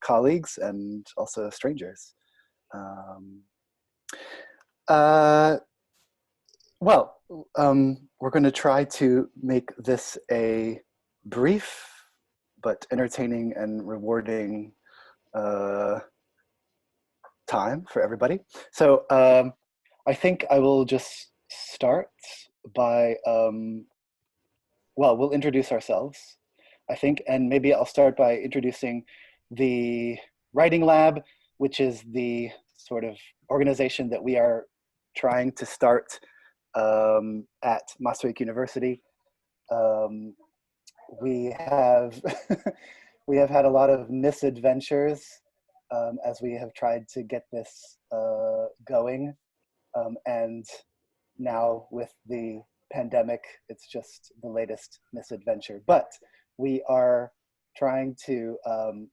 colleagues and also strangers. Well, we're going to try to make this a brief but entertaining and rewarding time for everybody. So I think I will just start by, well, we'll introduce ourselves, I think, and maybe I'll start by introducing the Writing Lab, which is the sort of organization that we are trying to start at Maastricht University. We have we have had a lot of misadventures as we have tried to get this going, and now with the pandemic, it's just the latest misadventure. But we are trying to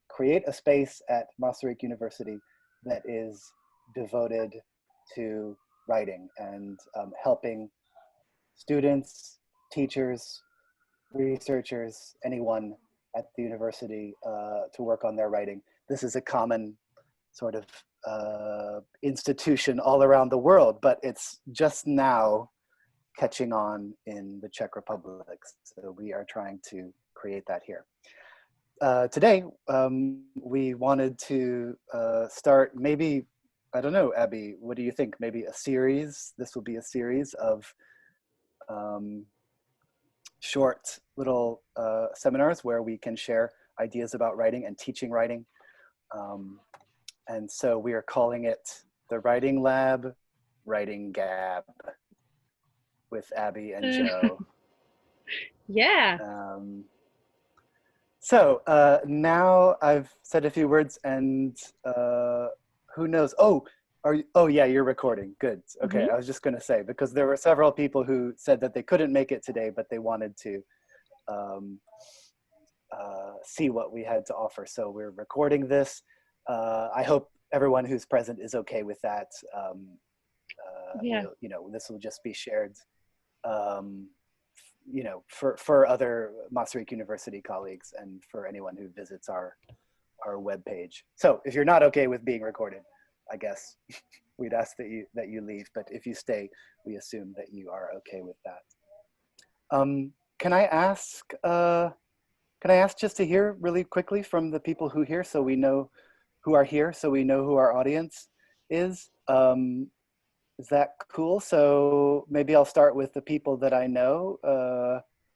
create a space at Maastricht University that is devoted to writing and helping students, teachers, researchers, anyone at the university to work on their writing. This is a common sort of institution all around the world, but it's just now catching on in the Czech Republic. So we are trying to create that here. Today, we wanted to start maybe, I don't know, Abby, what do you think? Maybe a series? This will be a series of short little seminars where we can share ideas about writing and teaching writing. And so we are calling it the Writing Lab, Writing Gab with Abby and Joe. Yeah. So now I've said a few words and who knows? Oh, oh yeah, you're recording. Good. Okay, I was just going to say, because there were several people who said that they couldn't make it today, but they wanted to see what we had to offer. So we're recording this. I hope everyone who's present is okay with that. Yeah. You know, this will just be shared, you know, for other Maastricht University colleagues and for anyone who visits our webpage. So if you're not okay with being recorded, I guess we'd ask that you leave. But if you stay, we assume that you are okay with that. Can I ask just to hear really quickly from the people who here, so we know who are here, so we know who our audience is? Is that cool? So maybe I'll start with the people that I know.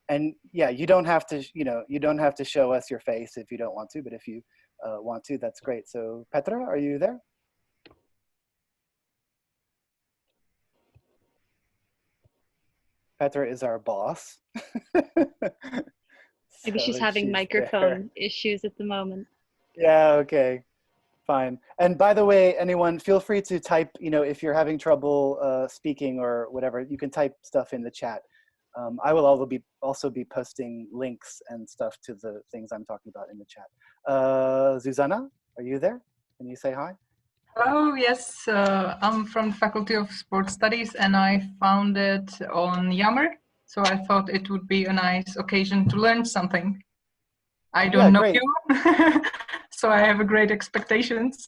And yeah, you don't have to, you know, you don't have to show us your face if you don't want to, but if you want to, that's great. So Petra, are you there? Petra is our boss. Maybe she's having microphone issues at the moment. Yeah, okay. Fine. And by the way, anyone, feel free to type, you know, if you're having trouble speaking or whatever, you can type stuff in the chat. I will also be posting links and stuff to the things I'm talking about in the chat. Zuzana, are you there? Can you say hi? Hello, yes. I'm from the Faculty of Sports Studies and I found it on Yammer. So I thought it would be a nice occasion to learn something. I don't know you. So I have great expectations.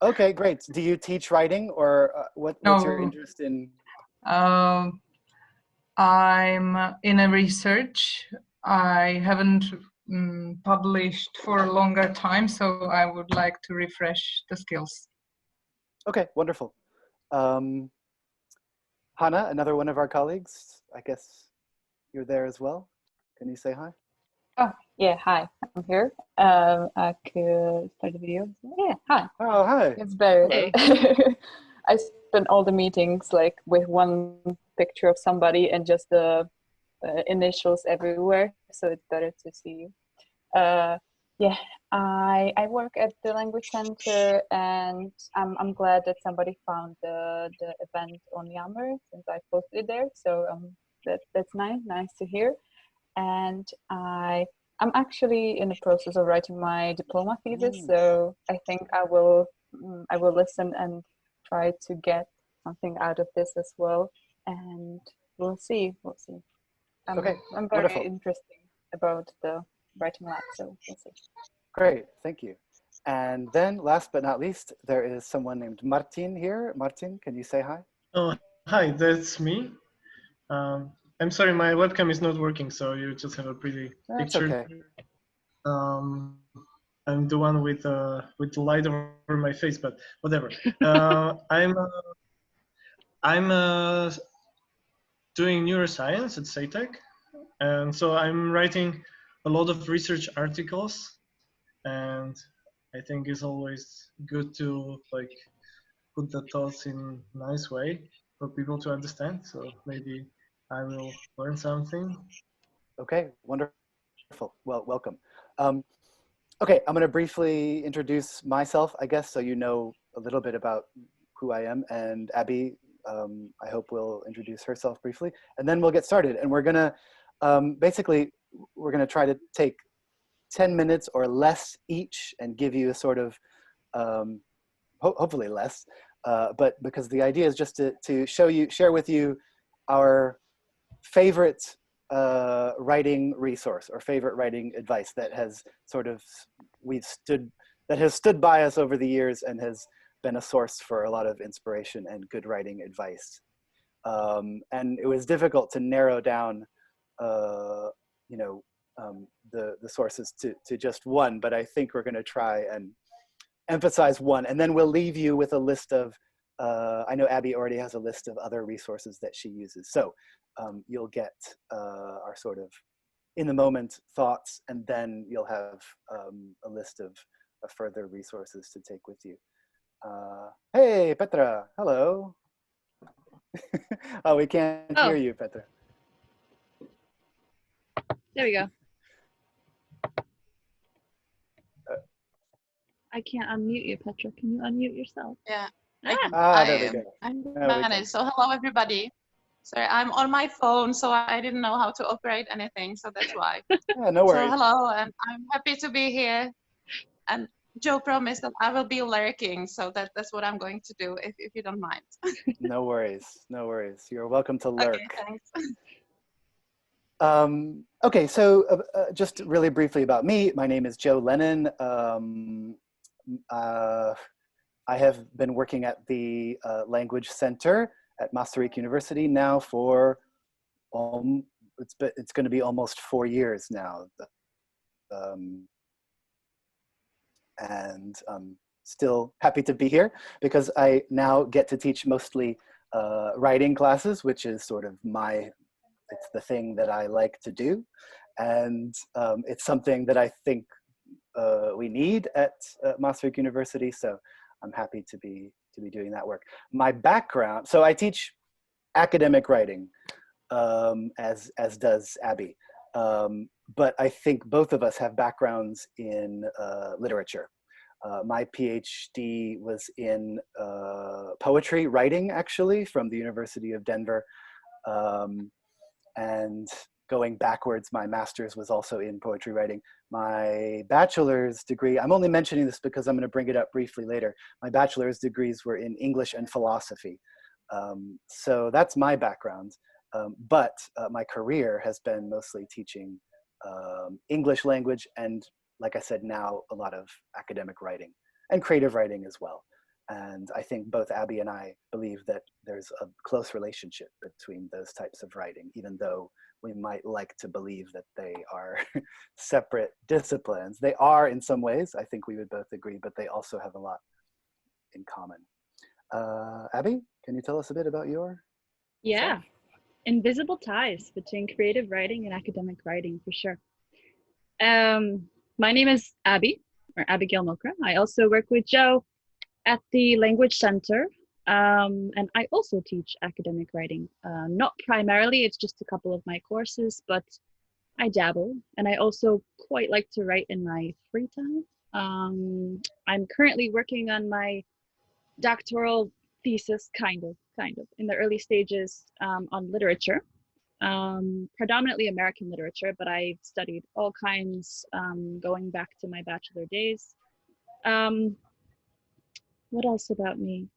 Okay, great. Do you teach writing or what's your interest in? I'm in a research. I haven't published for a longer time, so I would like to refresh the skills. Okay, wonderful. Hannah, another one of our colleagues, I guess you're there as well. Can you say hi? Oh, yeah, hi, I'm here. I could start the video. Yeah, hi. Oh, hi. It's better. Hey. I spent all the meetings like with one picture of somebody and just the initials everywhere, so it's better to see you. Yeah, I work at the Language Center, and I'm glad that somebody found the event on Yammer since I posted it there. So that's nice to hear. And I'm actually in the process of writing my diploma thesis, so I think I will listen and try to get something out of this as well, and we'll see. Okay, I'm very wonderful. interested about the writing lab, so we'll see. Great, thank you. And then last but not least, there is someone named Martin here. Martin, can you say hi? Oh, hi, that's me. I'm sorry, my webcam is not working, so you just have a pretty That's picture. okay. I'm the one with the light over my face, but whatever. I'm doing neuroscience at SATEC, and so I'm writing a lot of research articles, and I think it's always good to like put the thoughts in a nice way for people to understand. So maybe I will learn something. Okay, wonderful. Well, welcome. Okay, I'm going to briefly introduce myself, I guess, so you know a little bit about who I am. And Abby, I hope will introduce herself briefly. And then we'll get started. And we're going to, basically, we're going to try to take 10 minutes or less each and give you a sort of, hopefully less, but because the idea is just to share with you our favorite writing resource or favorite writing advice that has sort of that has stood by us over the years and has been a source for a lot of inspiration and good writing advice. And it was difficult to narrow down, you know, the sources to just one, but I think we're going to try and emphasize one, and then we'll leave you with a list of, I know Abby already has a list of other resources that she uses. So you'll get our sort of in the moment thoughts, and then you'll have a list of further resources to take with you. Hey, Petra, hello. Oh, we can't hear you, Petra. There we go. I can't unmute you, Petra. Can you unmute yourself? Yeah. There we go. I'm There we go. managed. So hello, everybody. Sorry, I'm on my phone, so I didn't know how to operate anything, so that's why. Yeah, no worries. So hello, and I'm happy to be here. And Joe promised that I will be lurking, so that's what I'm going to do, if you don't mind. No worries, no worries. You're welcome to lurk. Okay, thanks. Okay, so just really briefly about me. My name is Joe Lennon. I have been working at the Language Center at Maastricht University now for, it's going to be almost 4 years now. And I'm still happy to be here because I now get to teach mostly writing classes, which is sort of it's the thing that I like to do. And it's something that I think we need at Maastricht University. So I'm happy to be doing that work. My background, so I teach academic writing, as does Abby. But I think both of us have backgrounds in literature. My PhD was in poetry writing, actually, from the University of Denver. And going backwards, my master's was also in poetry writing. My bachelor's degree, I'm only mentioning this because I'm going to bring it up briefly later. My bachelor's degrees were in English and philosophy. So that's my background. But my career has been mostly teaching English language and, like I said, now a lot of academic writing and creative writing as well. And I think both Abby and I believe that there's a close relationship between those types of writing, even though we might like to believe that they are separate disciplines. They are in some ways, I think we would both agree, but they also have a lot in common. Abby, can you tell us a bit about your? Yeah, invisible ties between creative writing and academic writing, for sure. My name is Abby, or Abigail Milkra. I also work with Joe at the Language Center, and I also teach academic writing. Not primarily, it's just a couple of my courses, but I dabble, and I also quite like to write in my free time. I'm currently working on my doctoral thesis, kind of, in the early stages, on literature. Predominantly American literature, but I've studied all kinds going back to my bachelor days. What else about me?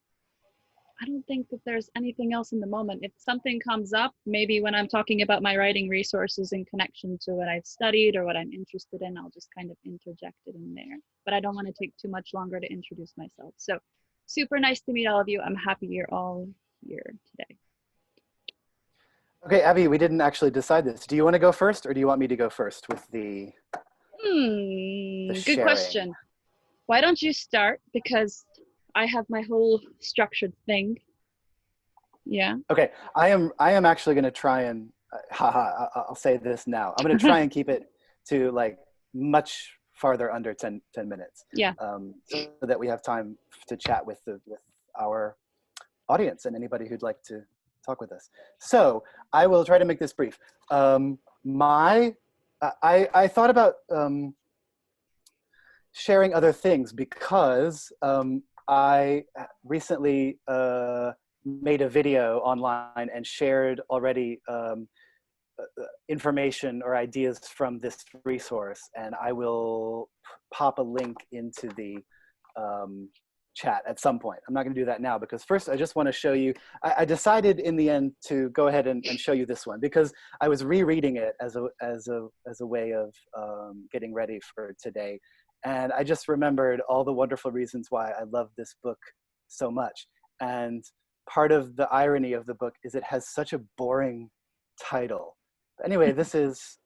I don't think that there's anything else in the moment. If something comes up, maybe when I'm talking about my writing resources in connection to what I've studied or what I'm interested in, I'll just kind of interject it in there. But I don't want to take too much longer to introduce myself. So super nice to meet all of you. I'm happy you're all here today. Okay, Abby, we didn't actually decide this. Do you want to go first, or do you want me to go first with the Good sharing? question. Why don't you start? Because I have my whole structured thing. Yeah. Okay, I am actually going to try and, I'll say this now. I'm going to try and keep it to like much farther under 10 minutes. Yeah. So that we have time to chat with our audience and anybody who'd like to talk with us. So I will try to make this brief. I thought about sharing other things because I recently made a video online and shared already information or ideas from this resource, and I will pop a link into the chat at some point. I'm not going to do that now because first I just want to show you. I decided in the end to go ahead and show you this one because I was rereading it as a way of getting ready for today, and I just remembered all the wonderful reasons why I love this book so much. And part of the irony of the book is it has such a boring title. Anyway, this is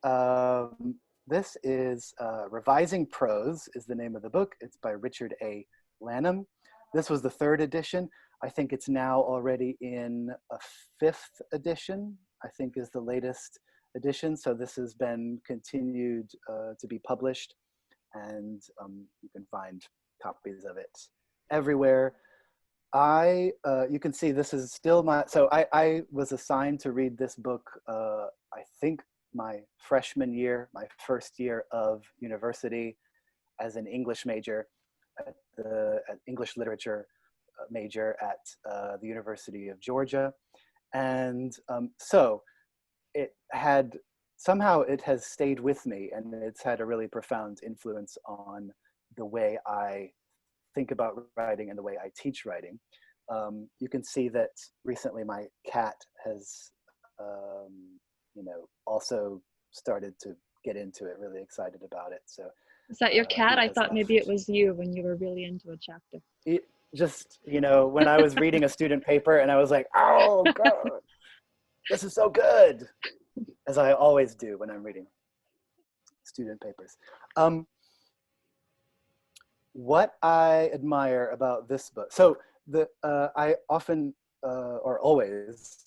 Revising Prose is the name of the book. It's by Richard A. Lennon. This was the 3rd edition. I think it's now already in a 5th edition, I think is the latest edition. So this has been continued to be published, and you can find copies of it everywhere. You can see this is still so I was assigned to read this book, I think my freshman year, my first year of university as an English major, at English literature major at the University of Georgia. And so somehow it has stayed with me, and it's had a really profound influence on the way I think about writing and the way I teach writing. You can see that recently my cat has, also started to get into it, really excited about it. So is that your cat? I thought maybe it left. was you when you were really into a chapter. Just, when I was reading a student paper and I was like, oh God, this is so good, as I always do when I'm reading student papers. What I admire about this book, so I often or always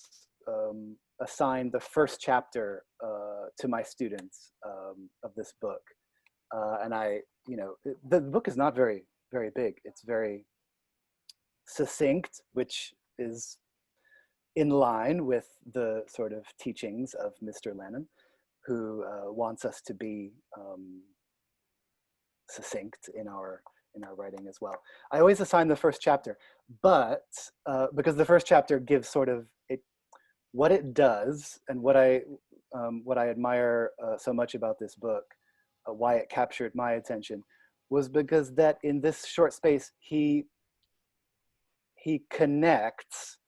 assign the first chapter to my students of this book, and the book is not very big. It's very succinct, which is in line with the sort of teachings of Mr. Lennon, who wants us to be succinct in our writing as well. I always assign the first chapter, but because the first chapter gives sort of what it does, and what I admire so much about this book, why it captured my attention, was because that in this short space he connects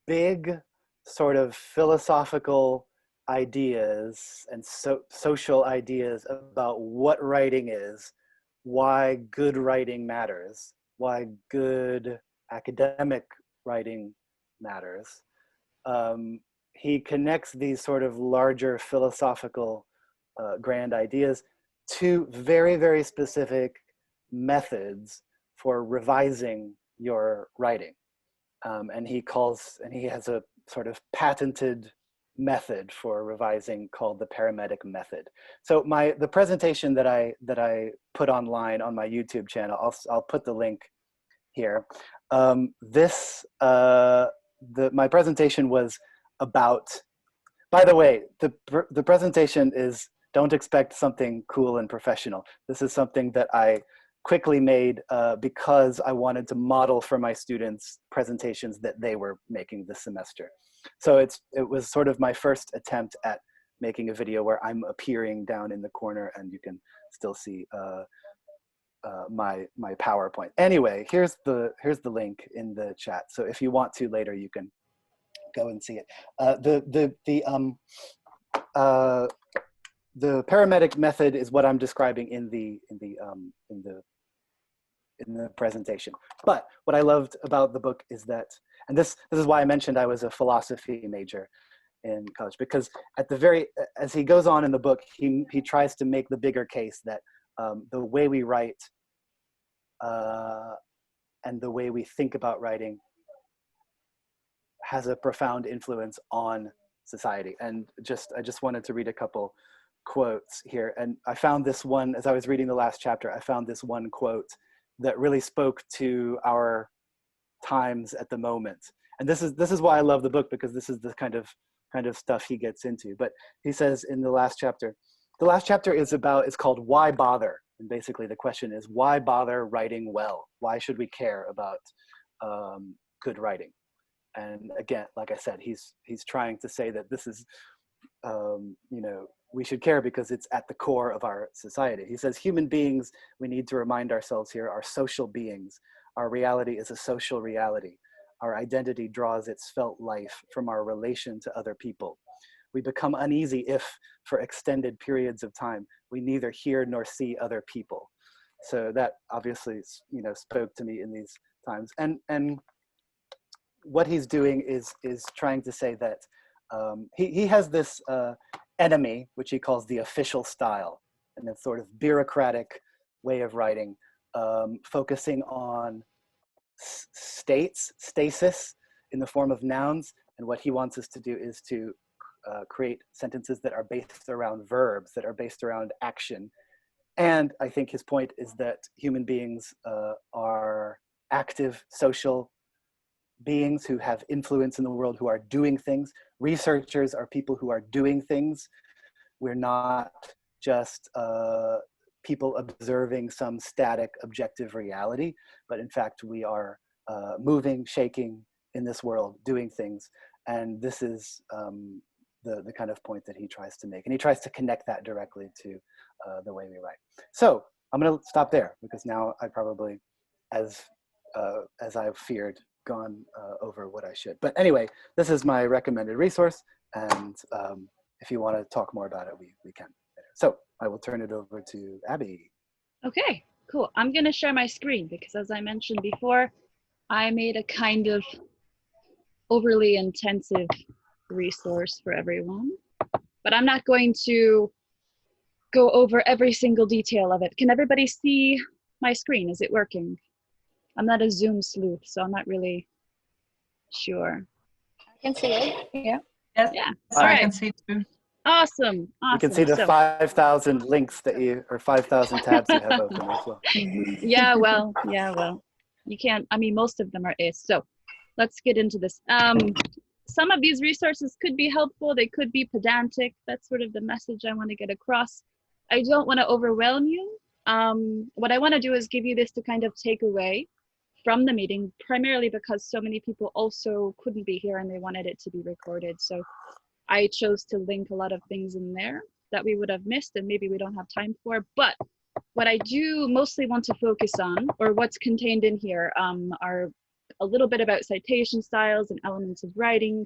big sort of philosophical ideas and social ideas about what writing is, why good writing matters, why good academic writing matters. He connects these sort of larger philosophical grand ideas to very, very specific methods for revising your writing. And he has a sort of patented method for revising called the Paramedic Method. So the presentation that I put online on my YouTube channel, I'll put the link here. My presentation was about, by the way, the presentation is, don't expect something cool and professional. This is something that I quickly made because I wanted to model for my students presentations that they were making this semester. So it was sort of my first attempt at making a video where I'm appearing down in the corner and you can still see my PowerPoint. Anyway, here's the link in the chat. So if you want to later, you can go and see it. The paramedic method is what I'm describing in the presentation. But what I loved about the book is that, and this is why I mentioned I was a philosophy major in college, because at the very, as he goes on in the book, he tries to make the bigger case that the way we write and the way we think about writing has a profound influence on society. And I just wanted to read a couple quotes here. And I found this one, as I was reading the last chapter, I found this one quote that really spoke to our times at the moment. And this is why I love the book, because this is the kind of stuff he gets into. But he says in the last chapter is called Why Bother? And basically the question is, why bother writing well? Why should we care about good writing? And again, like I said, he's trying to say that this is, we should care because it's at the core of our society. He says, human beings, we need to remind ourselves here, are social beings. Our reality is a social reality. Our identity draws its felt life from our relation to other people. We become uneasy if, for extended periods of time, we neither hear nor see other people. So that obviously, spoke to me in these times. And what he's doing is trying to say that he has this enemy, which he calls the official style, and that sort of bureaucratic way of writing, focusing on stasis in the form of nouns. And what he wants us to do is to create sentences that are based around verbs, that are based around action. And I think his point is that human beings are active social beings who have influence in the world, who are doing things. Researchers are people who are doing things. We're not just people observing some static objective reality, but in fact we are moving, shaking in this world, doing things. And this is the kind of point that he tries to make. And he tries to connect that directly to the way we write. So I'm gonna stop there, because now I probably, as I've feared, gone over what I should. But anyway, this is my recommended resource. And if you want to talk more about it, we can. So I will turn it over to Abby. Okay, cool. I'm going to share my screen because, as I mentioned before, I made a kind of overly intensive resource for everyone, but I'm not going to go over every single detail of it. Can everybody see my screen? Is it working? I'm not a Zoom sleuth, so I'm not really sure. I can see it. Yeah. Yes, Yeah. so All I right. can see it too. Awesome. You can see the 5,000 links that or 5,000 tabs you have open as well. Yeah, well, you can't, I mean, most of them are is. So let's get into this. Some of these resources could be helpful. They could be pedantic. That's sort of the message I want to get across. I don't want to overwhelm you. What I want to do is give you this to kind of take away from the meeting, primarily because so many people also couldn't be here and they wanted it to be recorded. So I chose to link a lot of things in there that we would have missed and maybe we don't have time for. But what I do mostly want to focus on, or what's contained in here, are a little bit about citation styles and elements of writing,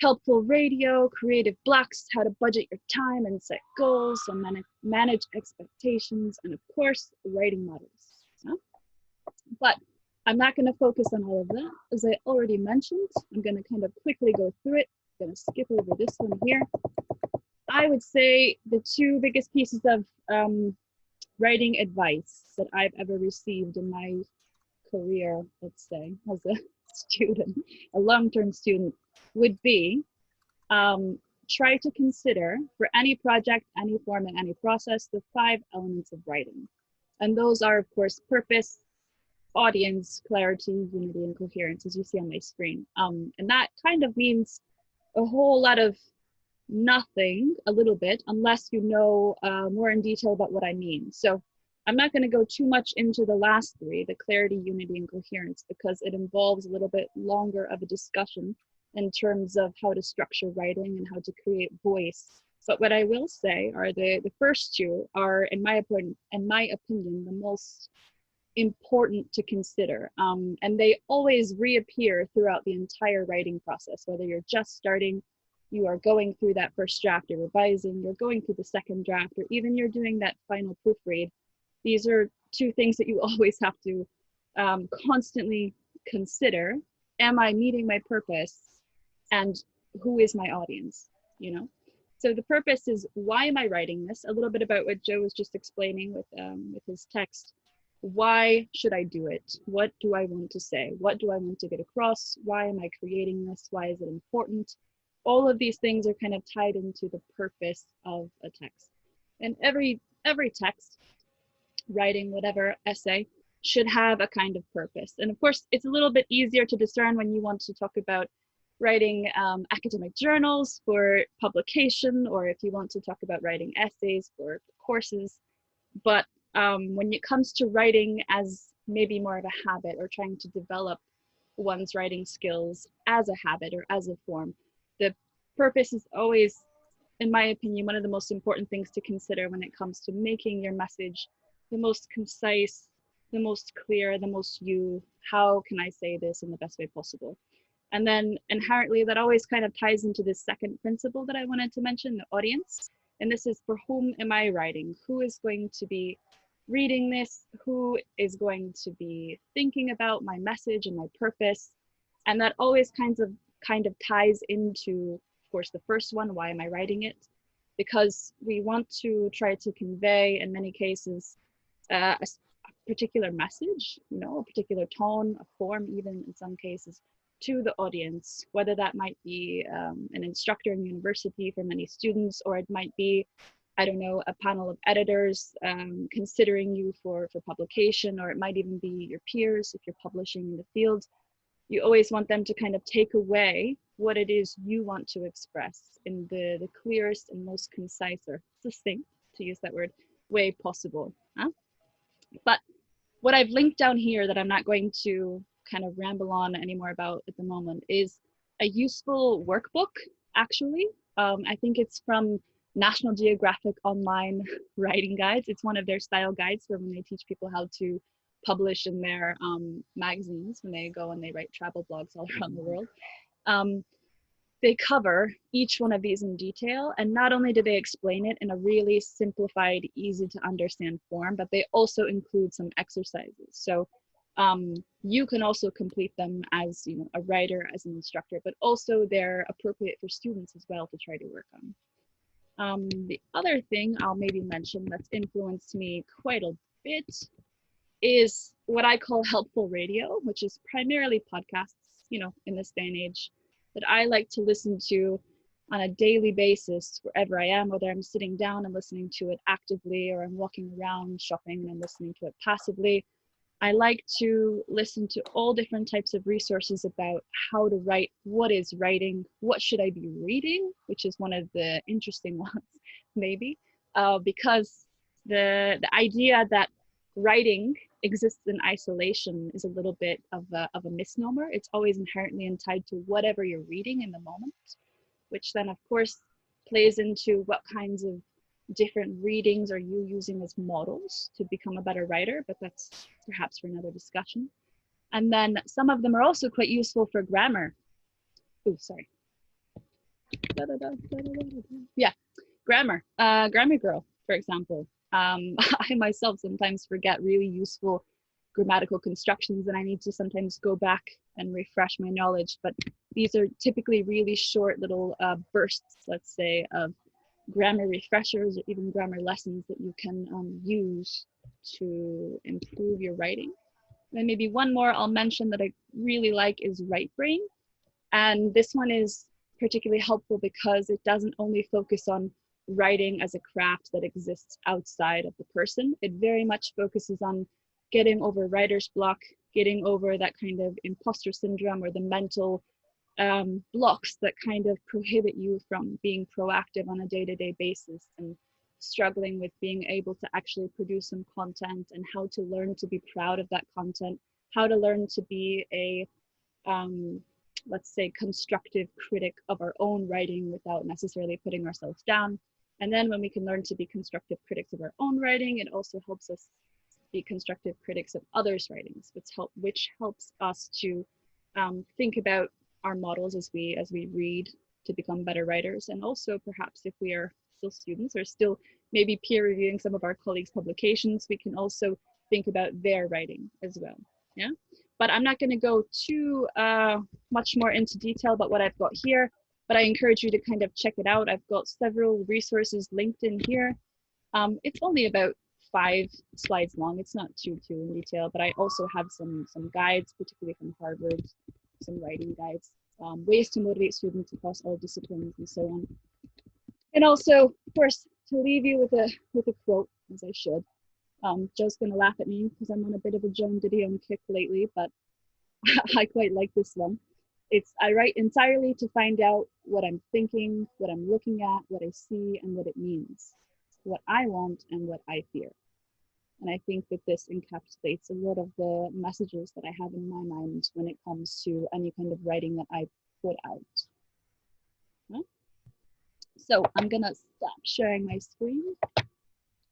helpful radio, creative blocks, how to budget your time and set goals, and manage expectations, and of course, writing models. Yeah? But I'm not going to focus on all of that. As I already mentioned, I'm going to kind of quickly go through it. I'm going to skip over this one here. I would say the two biggest pieces of writing advice that I've ever received in my career, let's say, as a student, a long-term student, would be try to consider for any project, any form, and any process, the 5 elements of writing. And those are, of course, purpose, audience, clarity, unity, and coherence, as you see on my screen. And that kind of means a whole lot of nothing, a little bit, unless you know more in detail about what I mean. So I'm not going to go too much into the last 3, the clarity, unity, and coherence, because it involves a little bit longer of a discussion in terms of how to structure writing and how to create voice But what I will say are the first two are, in my opinion, the most important to consider. And they always reappear throughout the entire writing process, whether you're just starting, you are going through that first draft, you're revising, you're going through the second draft, or even you're doing that final proofread. These are two things that you always have to constantly consider. Am I meeting my purpose? And who is my audience, you know? So the purpose is, why am I writing this? A little bit about what Joe was just explaining with his text. Why should I do it? What do I want to say? What do I want to get across? Why am I creating this? Why is it important? All of these things are kind of tied into the purpose of a text. And every text, writing, whatever, essay, should have a kind of purpose. And of course, it's a little bit easier to discern when you want to talk about writing academic journals for publication, or if you want to talk about writing essays for courses. But when it comes to writing as maybe more of a habit, or trying to develop one's writing skills as a habit or as a form, the purpose is always, in my opinion, one of the most important things to consider when it comes to making your message the most concise, the most clear, the most you. How can I say this in the best way possible? And then inherently, that always kind of ties into this second principle that I wanted to mention, the audience. And this is, for whom am I writing? Who is going to be reading this? Who is going to be thinking about my message and my purpose? And that always kind of ties into, of course, the first one, why am I writing it? Because we want to try to convey, in many cases, a particular message, you know, a particular tone, a form, even in some cases, to the audience, whether that might be an instructor in university for many students, or it might be, I don't know, a panel of editors considering you for publication, or it might even be your peers if you're publishing in the field. You always want them to kind of take away what it is you want to express in the clearest and most concise, or succinct, to use that word, way possible. Huh? But what I've linked down here that I'm not going to kind of ramble on anymore about at the moment is a useful workbook, actually. I think it's from National Geographic online writing guides. It's one of their style guides for when they teach people how to publish in their magazines, when they go and they write travel blogs all around the world. They cover each one of these in detail, and not only do they explain it in a really simplified, easy to understand form, but they also include some exercises. So you can also complete them as, you know, a writer, as an instructor, but also they're appropriate for students as well to try to work on. The other thing I'll maybe mention that's influenced me quite a bit is what I call helpful radio, which is primarily podcasts, you know, in this day and age, that I like to listen to on a daily basis wherever I am, whether I'm sitting down and listening to it actively, or I'm walking around shopping and I'm listening to it passively. I like to listen to all different types of resources about how to write, what is writing, what should I be reading, which is one of the interesting ones, maybe, because the idea that writing exists in isolation is a little bit of a misnomer. It's always inherently tied to whatever you're reading in the moment, which then of course plays into what kinds of different readings are you using as models to become a better writer, but that's perhaps for another discussion. And then some of them are also quite useful for grammar. Oh, sorry. Yeah, grammar. Grammar Girl, for example. I myself sometimes forget really useful grammatical constructions, and I need to sometimes go back and refresh my knowledge. But these are typically really short little bursts, let's say, of grammar refreshers or even grammar lessons that you can use to improve your writing. Then maybe one more I'll mention that I really like is Right Brain. And this one is particularly helpful because it doesn't only focus on writing as a craft that exists outside of the person. It very much focuses on getting over writer's block, getting over that kind of imposter syndrome or the mental blocks that kind of prohibit you from being proactive on a day-to-day basis, and struggling with being able to actually produce some content, and how to learn to be proud of that content, how to learn to be a let's say constructive critic of our own writing without necessarily putting ourselves down. And then when we can learn to be constructive critics of our own writing, it also helps us be constructive critics of others' writings, which helps us to think about our models as we read to become better writers. And also perhaps if we are still students or still maybe peer reviewing some of our colleagues' publications, we can also think about their writing as well. Yeah, but I'm not going to go too much more into detail about what I've got here, but I encourage you to kind of check it out. I've got several resources linked in here. It's only about 5 slides long. It's not too in detail, but I also have some guides, particularly from Harvard, some writing guides, ways to motivate students across all disciplines and so on. And also, of course, to leave you with a quote, as I should. Joe's gonna laugh at me because I'm on a bit of a Joan Didion kick lately, but I quite like this one. It's, I write entirely to find out what I'm thinking, what I'm looking at, what I see, and what it means, what I want and what I fear. And I think that this encapsulates a lot of the messages that I have in my mind when it comes to any kind of writing that I put out. Huh? So I'm gonna stop sharing my screen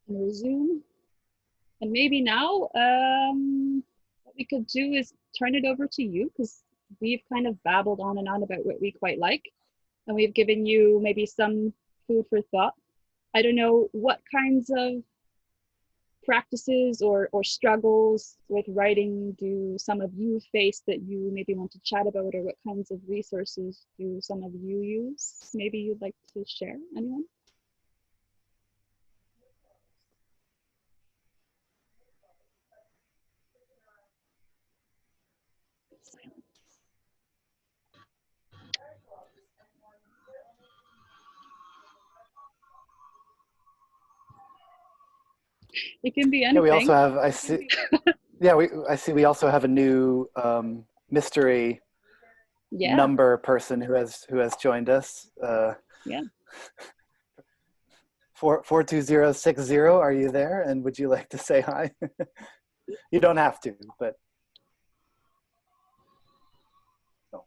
and resume. And maybe now what we could do is turn it over to you, because we've kind of babbled on and on about what we quite like. And we've given you maybe some food for thought. I don't know what kinds of practices or struggles with writing do some of you face that you maybe want to chat about, or what kinds of resources do some of you use? Maybe you'd like to share, anyone? Silence. It can be anything. Yeah, we also have, I see, yeah, I see we also have a new mystery number person who has joined us. Yeah. 42060, are you there? And would you like to say hi? You don't have to, but no.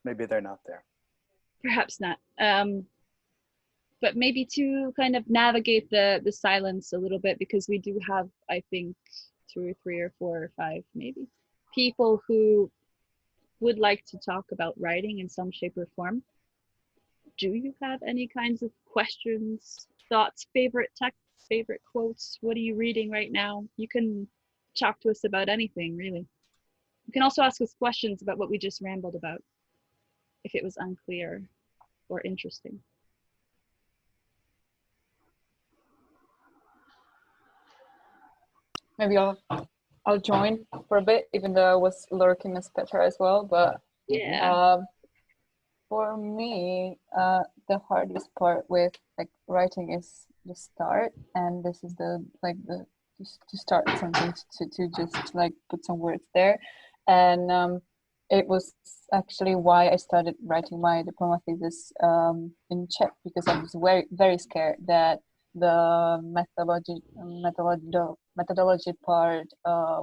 Maybe they're not there. Perhaps not. But maybe to kind of navigate the silence a little bit, because we do have, I think, 2 or 3 or 4 or 5 maybe people who would like to talk about writing in some shape or form. Do you have any kinds of questions, thoughts, favorite texts, favorite quotes? What are you reading right now? You can talk to us about anything, really. You can also ask us questions about what we just rambled about, if it was unclear or interesting. Maybe I'll join for a bit, even though I was lurking as Petra as well. But yeah, for me, the hardest part with like writing is the start, and this is the to start something, to just like put some words there, and it was actually why I started writing my diploma thesis in Czech, because I was very scared that the methodology part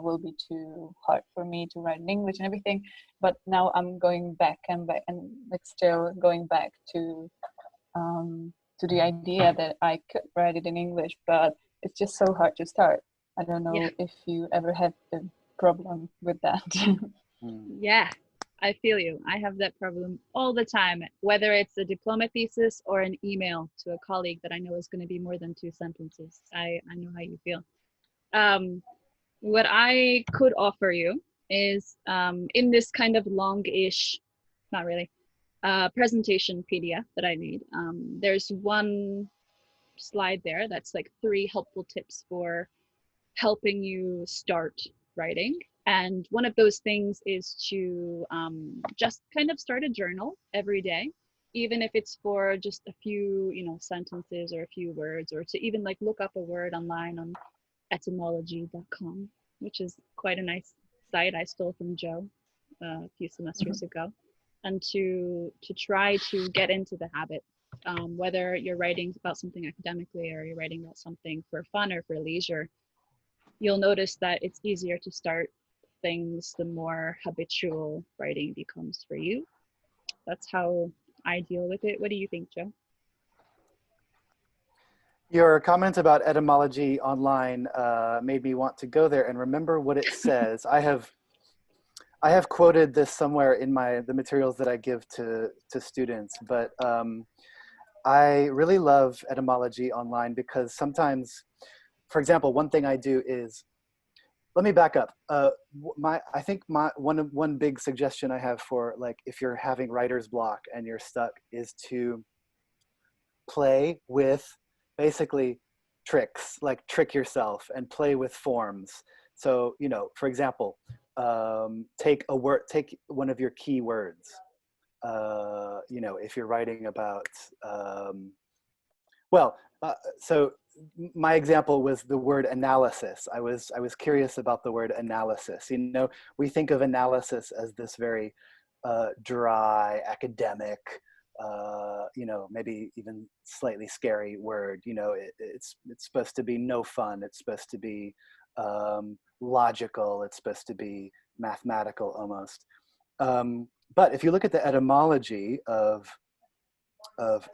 will be too hard for me to write in English and everything. But now I'm going back and like still going back to the idea that I could write it in English, but it's just so hard to start. I don't know if you ever had the problem with that. Yeah, I feel you. I have that problem all the time, whether it's a diploma thesis or an email to a colleague that I know is going to be more than 2 sentences. I know how you feel. What I could offer you is in this kind of long-ish, not really, presentation PDF that I made. There's one slide there that's like 3 helpful tips for helping you start writing. And one of those things is to just kind of start a journal every day, even if it's for just a few, sentences or a few words, or to even like look up a word online on etymology.com, which is quite a nice site I stole from Joe a few semesters ago, and to try to get into the habit, whether you're writing about something academically or you're writing about something for fun or for leisure. You'll notice that it's easier to start things the more habitual writing becomes for you. That's how I deal with it. What do you think, Joe? Your comment about etymology online made me want to go there and remember what it says. I have quoted this somewhere in the materials that I give to students, but I really love etymology online because sometimes, for example, one thing I do is, let me back up. I think one big suggestion I have for, like, if you're having writer's block and you're stuck, is to play with basically tricks, like trick yourself and play with forms. So, you know, for example, take one of your key words. You know, if you're writing about, so my example was the word analysis. I was curious about the word analysis. You know, we think of analysis as this very dry, academic, you know, maybe even slightly scary word. You know, it's supposed to be no fun. It's supposed to be logical. It's supposed to be mathematical almost. But if you look at the etymology of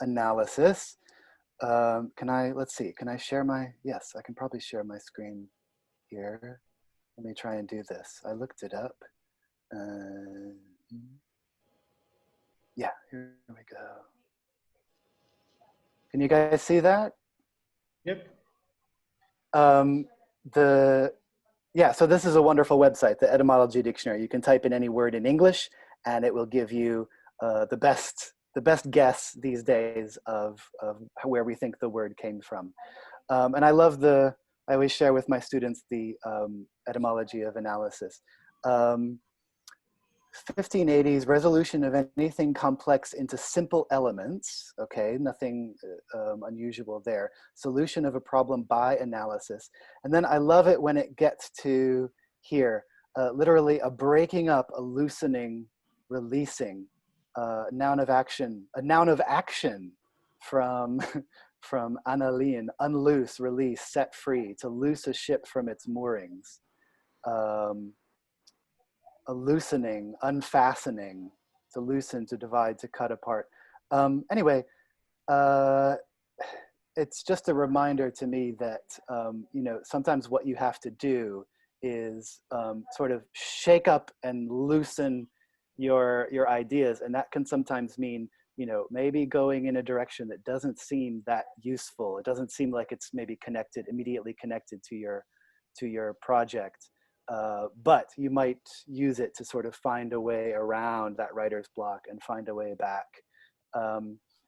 analysis, let's see, can I share yes, I can probably share my screen here. Let me try and do this. I looked it up. Yeah, here we go. Can you guys see that? Yep. So this is a wonderful website, the Etymology Dictionary. You can type in any word in English and it will give you the best guess these days of where we think the word came from. And I always share with my students the etymology of analysis. 1580s, resolution of anything complex into simple elements. Okay, nothing unusual there. Solution of a problem by analysis. And then I love it when it gets to here, literally a breaking up, a loosening, releasing, a noun of action from analien, unloose, release, set free, to loose a ship from its moorings. A loosening, unfastening, to loosen, to divide, to cut apart. Anyway, it's just a reminder to me that, you know, sometimes what you have to do is sort of shake up and loosen your ideas. And that can sometimes mean, you know, maybe going in a direction that doesn't seem that useful. It doesn't seem like it's maybe immediately connected to your project. But you might use it to sort of find a way around that writer's block and find a way back.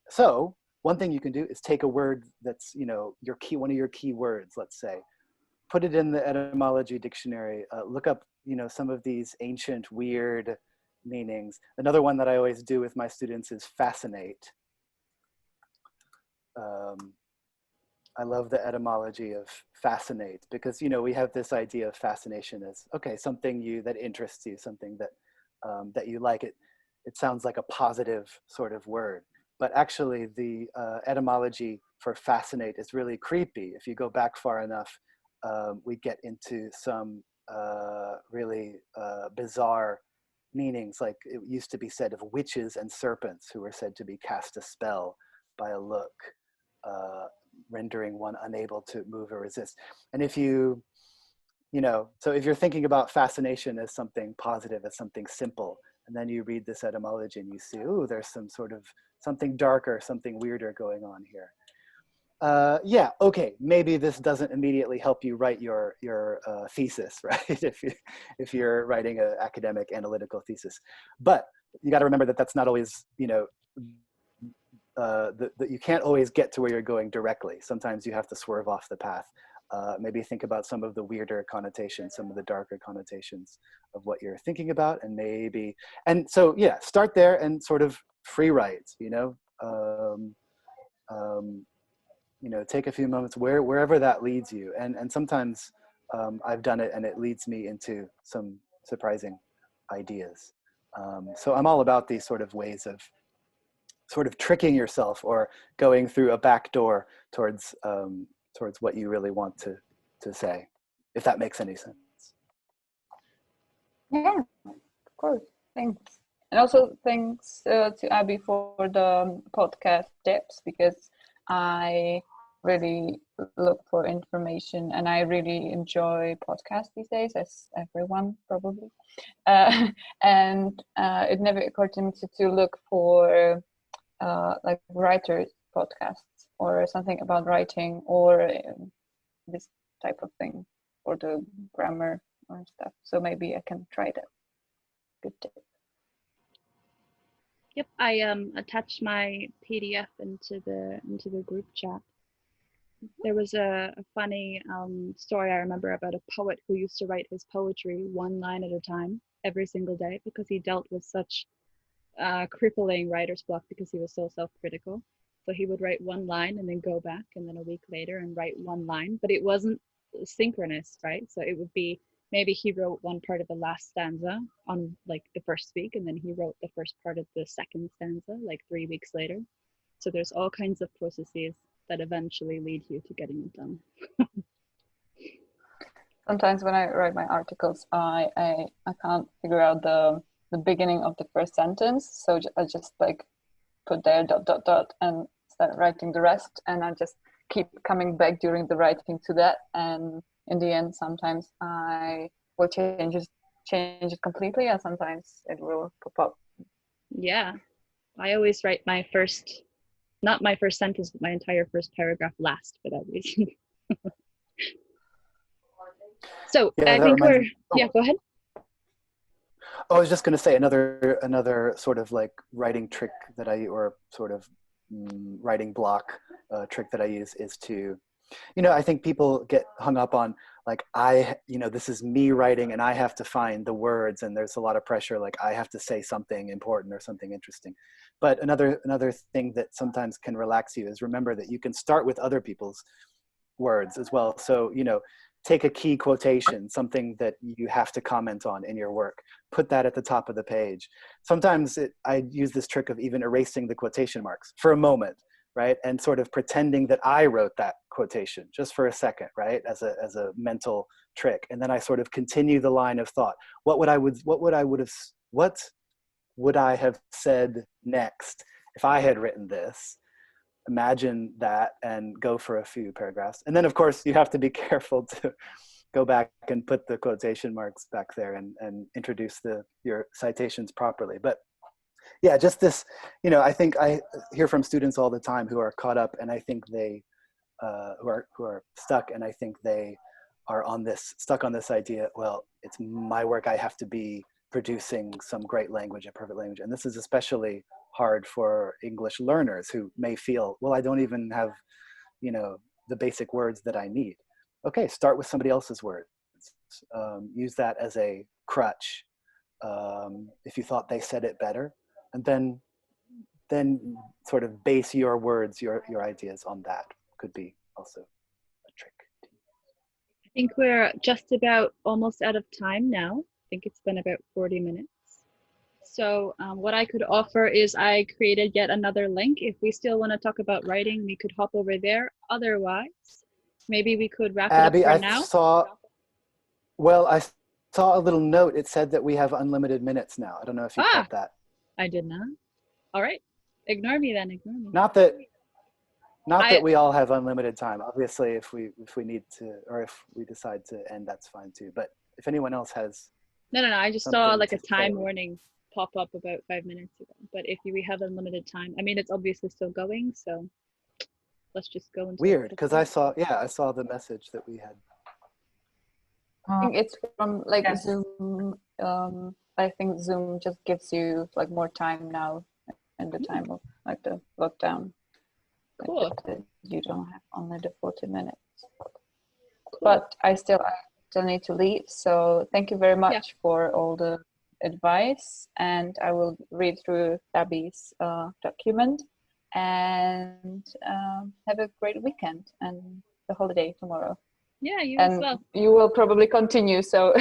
So one thing you can do is take a word that's, you know, one of your key words, let's say, put it in the etymology dictionary, look up, you know, some of these ancient weird meanings. Another one that I always do with my students is fascinate. I love the etymology of fascinate because, you know, we have this idea of fascination as, okay, something that interests you, something that you like. It sounds like a positive sort of word, but actually the etymology for fascinate is really creepy. If you go back far enough, we get into some really bizarre meanings. Like it used to be said of witches and serpents who were said to be cast a spell by a look, rendering one unable to move or resist. And if you know, so if you're thinking about fascination as something positive, as something simple, and then you read this etymology and you see, oh, there's some sort of something darker, something weirder going on here. Yeah, okay, maybe this doesn't immediately help you write your thesis, right? if you're writing an academic analytical thesis, but you got to remember that that's not always, you know, you can't always get to where you're going directly. Sometimes you have to swerve off the path. Maybe think about some of the weirder connotations, some of the darker connotations of what you're thinking about, and so yeah, start there and sort of free write. You know, take a few moments wherever that leads you, and sometimes I've done it and it leads me into some surprising ideas. So I'm all about these sort of ways of sort of tricking yourself or going through a back door towards what you really want to say, if that makes any sense. Yeah, of course. Thanks. And also thanks to Abby for the podcast tips, because I really look for information, and I really enjoy podcasts these days, as everyone probably. And it never occurred to me to look for like writers podcasts or something about writing or this type of thing, or the grammar or stuff. So maybe I can try that. Good tip. Yep, I attached my PDF into the group chat. There was a funny story I remember about a poet who used to write his poetry one line at a time every single day because he dealt with such crippling writer's block because he was so self-critical. So he would write one line and then go back, and then a week later and write one line, but it wasn't synchronous, right? So it would be maybe he wrote one part of the last stanza on like the first week, and then he wrote the first part of the second stanza like 3 weeks later. So there's all kinds of processes that eventually lead you to getting it done. Sometimes when I write my articles, I can't figure out the beginning of the first sentence, so I just like put there ... and start writing the rest, and I just keep coming back during the writing to that, and in the end sometimes I will change it completely, and sometimes it will pop up. Yeah, I always write my first, not my first sentence, but my entire first paragraph last for that reason. So Yeah, I that think reminds we're, me- yeah, go ahead. Oh, I was just going to say another sort of like writing trick that or sort of writing block trick that I use is to, I think people get hung up on like, this is me writing and I have to find the words, and there's a lot of pressure. Like I have to say something important or something interesting. But another thing that sometimes can relax you is remember that you can start with other people's words as well. So, take a key quotation, something that you have to comment on in your work, put that at the top of the page. Sometimes I use this trick of even erasing the quotation marks for a moment, right? And sort of pretending that I wrote that quotation just for a second, right? As a mental trick. And then I sort of continue the line of thought. What would I have said next if I had written this? Imagine that and go for a few paragraphs. And then of course you have to be careful to go back and put the quotation marks back there and introduce your citations properly. But yeah, just this, I think I hear from students all the time who are caught up, and I think they, who are stuck, and I think they are stuck on this idea, well, it's my work, I have to be producing some great language, a perfect language. And this is especially hard for English learners who may feel, well, I don't even have, the basic words that I need. Okay, start with somebody else's words. Use that as a crutch if you thought they said it better, and then sort of base your words, your ideas on that. Could be also a trick. I think we're just about almost out of time now. I think it's been about 40 minutes. So what I could offer is I created yet another link. If we still want to talk about writing, we could hop over there. Otherwise, maybe we could wrap Abby, it up for now. I saw a little note. It said that we have unlimited minutes now. I don't know if you caught that. I did not. All right. Ignore me then, ignore me. Not that we all have unlimited time. Obviously, if we need to, or if we decide to end, that's fine too. But if anyone else has No, I just saw something like a to time say. warning pop up about 5 minutes ago. But if we have unlimited time, I mean, it's obviously still going, so let's just go into Weird, because I saw the message that we had. I think it's from like Yes. Zoom. I think Zoom just gives you like more time now, in the time of like the lockdown. Like Cool. that you don't have only the 40 minutes. Cool. But I still need to leave. So thank you very much for all the advice, and I will read through Abby's document, and have a great weekend and the holiday tomorrow. Yeah, you as well. You will probably continue, so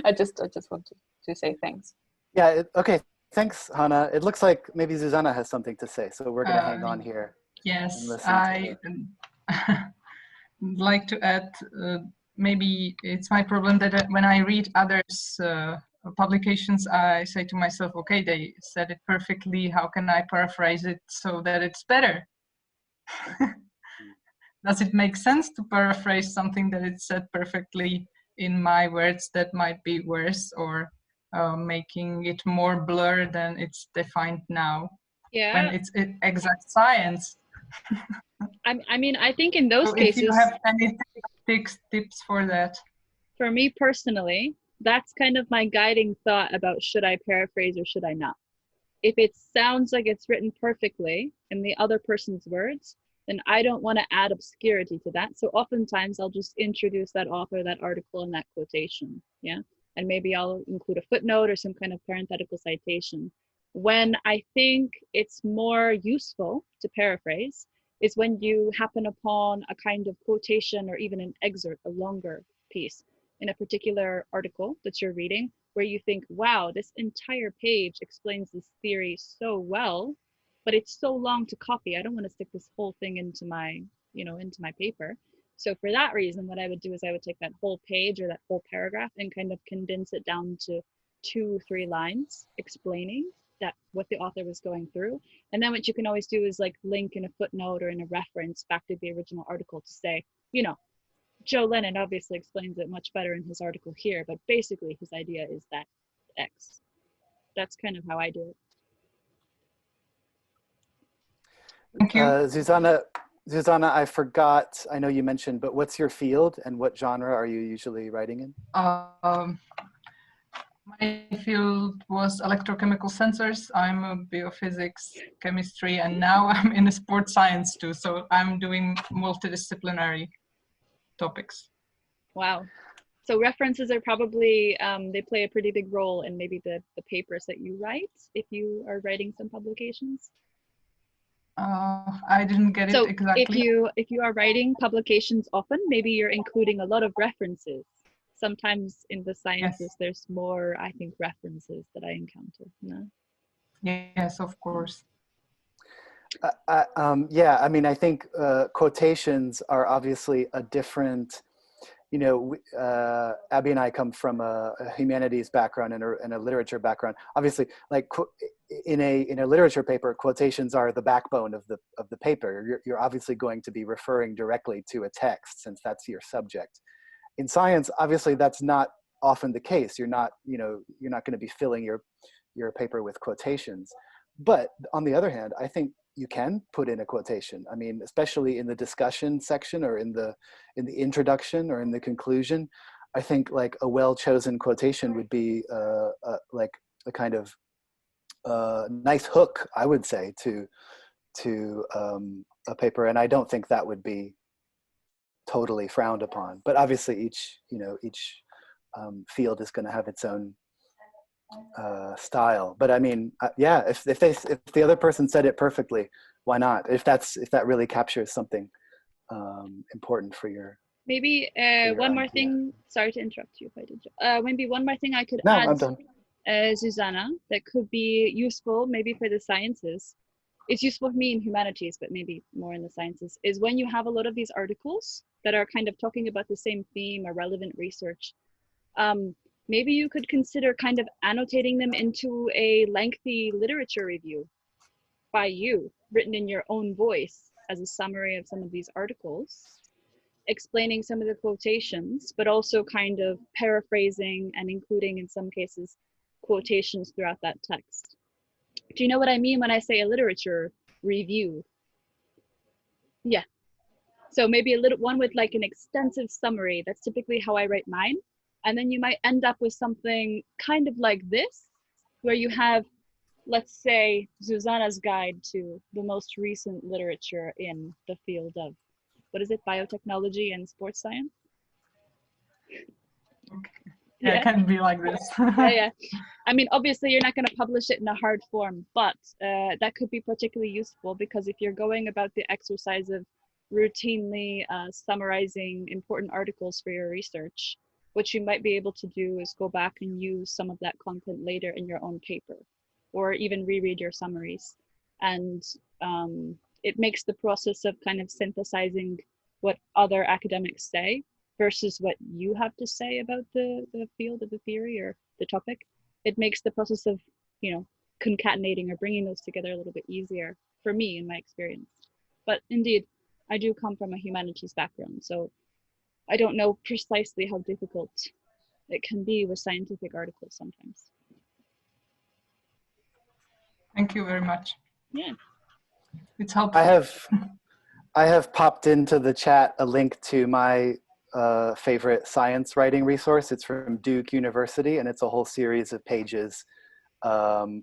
I just want to say thanks. Yeah, okay. Thanks, Hannah. It looks like maybe Susanna has something to say, so we're going to hang on here. Yes, I like to add, maybe it's my problem that when I read others' publications, I say to myself, okay, they said it perfectly. How can I paraphrase it so that it's better? does it make sense to paraphrase something that is said perfectly in my words that might be worse, or making it more blur than it's defined now when Yeah, it's exact science? I mean, I think in those So if you cases, have any tips for that. for me personally, that's kind of my guiding thought about should I paraphrase or should I not. If it sounds like it's written perfectly in the other person's words, then I don't want to add obscurity to that. So oftentimes I'll just introduce that author, that article, and that quotation. Yeah. And maybe I'll include a footnote or some kind of parenthetical citation. When I think it's more useful to paraphrase is when you happen upon a kind of quotation or even an excerpt, a longer piece in a particular article that you're reading, where you think, wow, this entire page explains this theory so well, but it's so long to copy. I don't want to stick this whole thing into my, into my paper. So for that reason, what I would do is I would take that whole page or that whole paragraph and kind of condense it down to 2-3 lines explaining that what the author was going through. And then what you can always do is like link in a footnote or in a reference back to the original article to say, Joe Lennon obviously explains it much better in his article here, but basically his idea is that X. That's kind of how I do it. Thank you. Susanna, I forgot, I know you mentioned, but what's your field and what genre are you usually writing in? My field was electrochemical sensors. I'm a biophysics, chemistry, and now I'm in a sports science too. So I'm doing multidisciplinary topics. Wow. So references are probably, they play a pretty big role in maybe the papers that you write, if you are writing some publications. I didn't get So it exactly. if you are writing publications often, maybe you're including a lot of references. Sometimes in the sciences, Yes. there's more, I think, references that I encounter. No? Yes, of course. Yeah, I mean, I think quotations are obviously a different, Abby and I come from a humanities background and a literature background. Obviously, like in a literature paper, quotations are the backbone of the paper. You're obviously going to be referring directly to a text since that's your subject. In science, obviously, that's not often the case. You're not going to be filling your paper with quotations. But on the other hand, I think you can put in a quotation. I mean, especially in the discussion section or in the introduction or in the conclusion, I think like a well-chosen quotation would be like a kind of nice hook, I would say, to a paper. And I don't think that would be totally frowned upon. But obviously, each field is going to have its own style. But I mean, yeah, if the other person said it perfectly, why not? If that really captures something important for your maybe one more thing. Sorry to interrupt you if I did. Maybe one more thing I could No, add, I'm done. Susanna, that could be useful maybe for the sciences. It's useful for me in humanities, but maybe more in the sciences, is when you have a lot of these articles that are kind of talking about the same theme or relevant research. Maybe you could consider kind of annotating them into a lengthy literature review by you, written in your own voice as a summary of some of these articles, explaining some of the quotations, but also kind of paraphrasing and including, in some cases, quotations throughout that text. Do you know what I mean when I say a literature review? Yeah. So maybe a little one with like an extensive summary. That's typically how I write mine. And then you might end up with something kind of like this, where you have, let's say, Susanna's guide to the most recent literature in the field of, what is it, biotechnology and sports science? Okay. Yeah, it can be like this. Yeah. I mean, obviously, you're not going to publish it in a hard form, but that could be particularly useful because if you're going about the exercise of routinely summarizing important articles for your research, what you might be able to do is go back and use some of that content later in your own paper, or even reread your summaries. And it makes the process of kind of synthesizing what other academics say versus what you have to say about the field of the theory or the topic. It makes the process of, concatenating or bringing those together a little bit easier for me in my experience. But indeed, I do come from a humanities background, so I don't know precisely how difficult it can be with scientific articles sometimes. Thank you very much. Yeah. It's helpful. I have popped into the chat a link to my favorite science writing resource. It's from Duke University, and it's a whole series of pages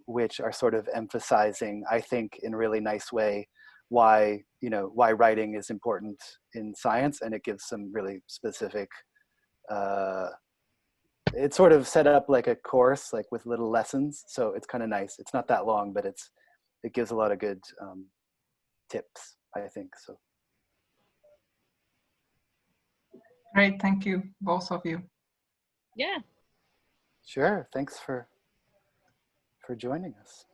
which are sort of emphasizing, I think, in a really nice way, why writing is important in science, and it gives some really specific. It's sort of set up like a course, like with little lessons, so it's kind of nice. It's not that long, but it gives a lot of good tips, I think. So Great, thank you, both of you. Yeah. sure, thanks for joining us.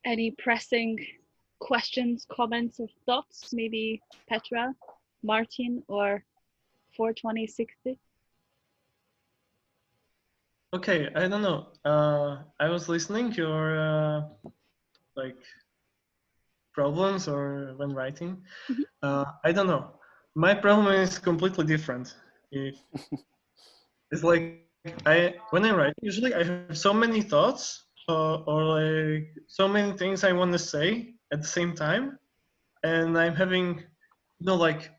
Any pressing questions, comments, or thoughts? Maybe Petra, Martin, or 42060? Okay, I don't know. I was listening your like problems or when writing. I don't know. My problem is completely different. It's like when I write, usually I have so many thoughts or like so many things I want to say at the same time, and I'm having, like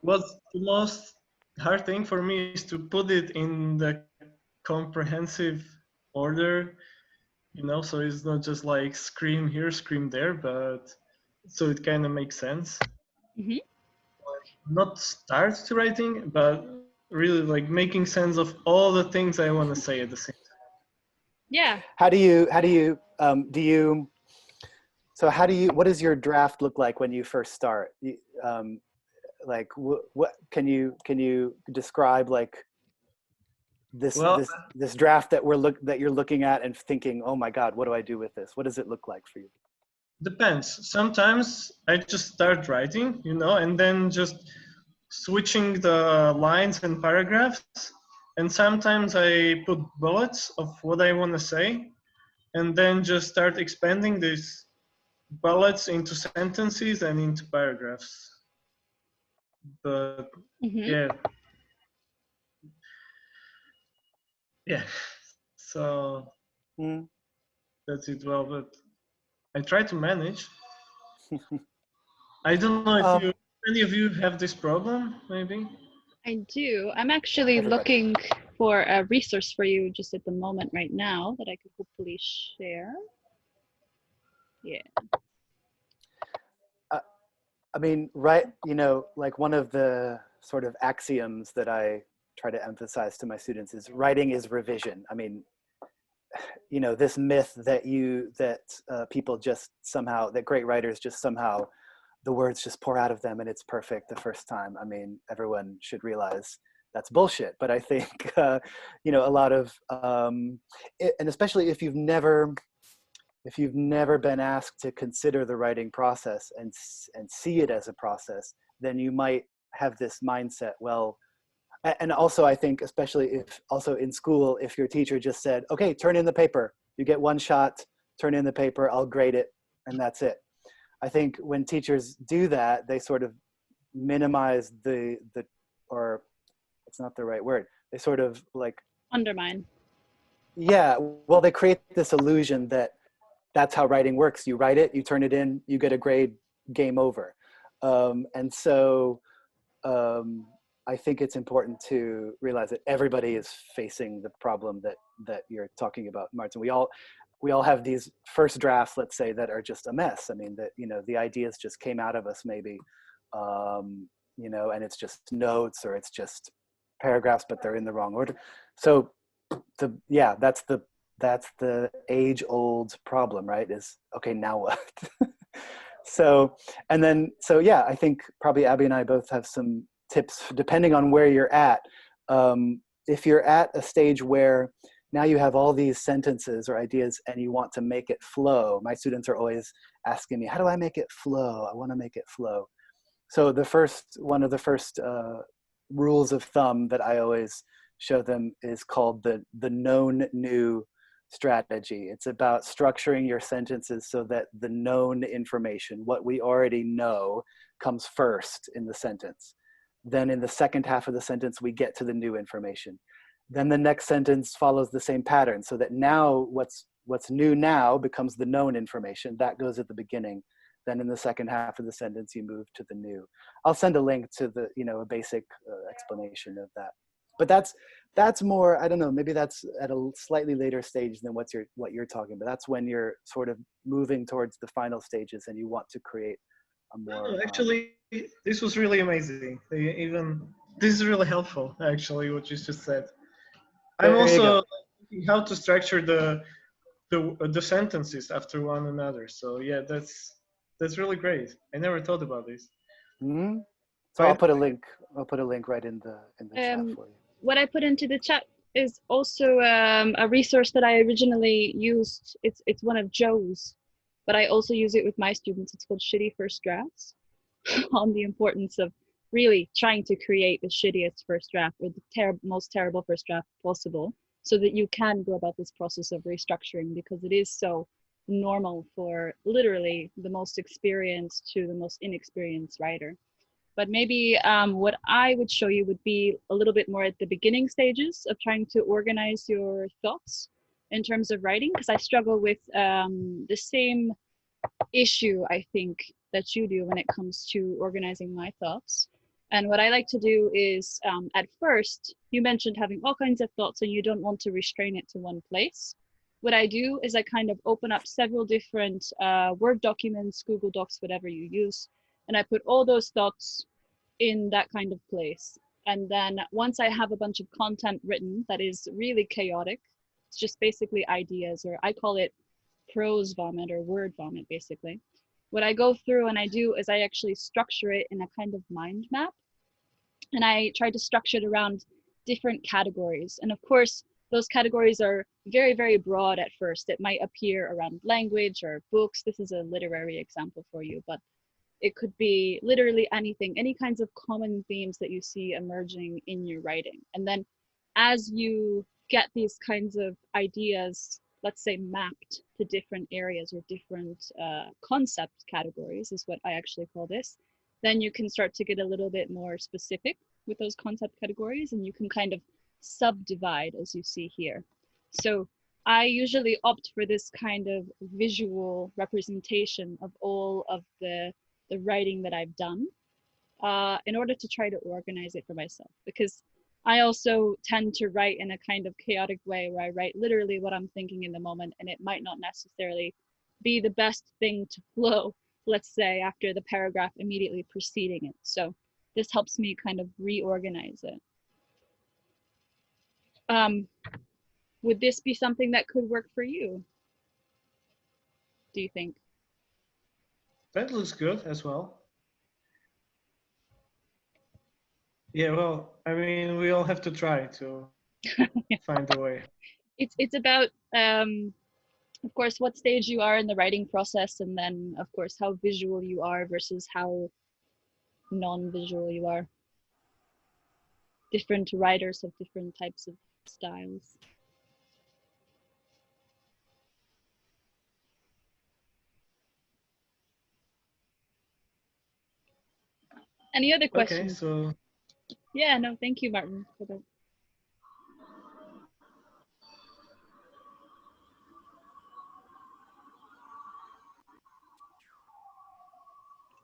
what's the most hard thing for me is to put it in the comprehensive order, so it's not just like scream here, scream there, but so it kind of makes sense. Mm-hmm. Not start to writing, but really like making sense of all the things I want to say at the same time. Yeah. What does your draft look like when you first start? Like what can you describe, like this draft that you're looking at and thinking, oh my God, what do I do with this? What does it look like for you? Depends. Sometimes I just start writing, and then just switching the lines and paragraphs. And sometimes I put bullets of what I want to say, and then just start expanding these bullets into sentences and into paragraphs. But yeah. So that's it. Well, but I try to manage. I don't know if any of you have this problem, maybe. I do. I'm actually looking for a resource for you just at the moment right now that I could hopefully share. Yeah. I mean, right, like one of the sort of axioms that I try to emphasize to my students is writing is revision. I mean, this myth that people just somehow, that great writers just somehow, the words just pour out of them and it's perfect the first time. I mean, everyone should realize that's bullshit. But I think, a lot of, and especially if you've never been asked to consider the writing process and see it as a process, then you might have this mindset, well, and also I think, especially if also in school, if your teacher just said, okay, turn in the paper, you get one shot, turn in the paper, I'll grade it, and that's it. I think when teachers do that, they sort of minimize or it's not the right word, they sort of like undermine. Yeah, well, they create this illusion that that's how writing works. You write it, you turn it in, you get a grade, game over. And so I think it's important to realize that everybody is facing the problem that you're talking about, Martin. We all have these first drafts, let's say, that are just a mess. I mean, that the ideas just came out of us maybe, and it's just notes or it's just paragraphs, but they're in the wrong order. So that's the age-old problem, right? Is okay, now what? So I think probably Abby and I both have some tips depending on where you're at. If you're at a stage where now you have all these sentences or ideas and you want to make it flow, my students are always asking me, how do I make it flow? I want to make it flow. So one of the first rules of thumb that I always show them is called the known new strategy. It's about structuring your sentences so that the known information, what we already know, comes first in the sentence. Then in the second half of the sentence, we get to the new information. Then the next sentence follows the same pattern, so that now what's new now becomes the known information. That goes at the beginning. Then in the second half of the sentence, you move to the new. I'll send a link to the, a basic explanation of that. But that's more, I don't know, maybe that's at a slightly later stage than what you're talking about. That's when you're sort of moving towards the final stages and you want to create a more... No, actually, this was really amazing. This is really helpful, actually, what you just said. I'm also thinking how to structure the sentences after one another. So yeah, that's really great. I never thought about this. Mm-hmm. So I'll put a link right in the chat for you. What I put into the chat is also a resource that I originally used. It's one of Joe's, but I also use it with my students. It's called Shitty First Drafts, on the importance of really trying to create the shittiest first draft, or the most terrible first draft possible, so that you can go about this process of restructuring, because it is so normal for literally the most experienced to the most inexperienced writer. But maybe what I would show you would be a little bit more at the beginning stages of trying to organize your thoughts in terms of writing, because I struggle with the same issue, I think, that you do when it comes to organizing my thoughts. And what I like to do is, at first, you mentioned having all kinds of thoughts and you don't want to restrain it to one place. What I do is I kind of open up several different Word documents, Google Docs, whatever you use, and I put all those thoughts in that kind of place. And then once I have a bunch of content written that is really chaotic, it's just basically ideas, or I call it prose vomit or word vomit, basically. What I go through and I do is I actually structure it in a kind of mind map. And I try to structure it around different categories. And of course, those categories are very, very broad at first. It might appear around language or books. This is a literary example for you, but it could be literally anything, any kinds of common themes that you see emerging in your writing. And then as you get these kinds of ideas, let's say mapped to different areas or different concept categories is what I actually call this, then you can start to get a little bit more specific with those concept categories, and you can kind of subdivide as you see here. So I usually opt for this kind of visual representation of all of the writing that I've done in order to try to organize it for myself, because I also tend to write in a kind of chaotic way where I write literally what I'm thinking in the moment, and it might not necessarily be the best thing to flow, let's say, after the paragraph immediately preceding it. So this helps me kind of reorganize it. Would this be something that could work for you, do you think? That looks good as well. Yeah, well, I mean, we all have to try to find a way. It's about, of course, what stage you are in the writing process, and then, of course, how visual you are versus how non-visual you are. Different writers have different types of styles. Any other questions? Okay, so Yeah, no, thank you, Martin, for that.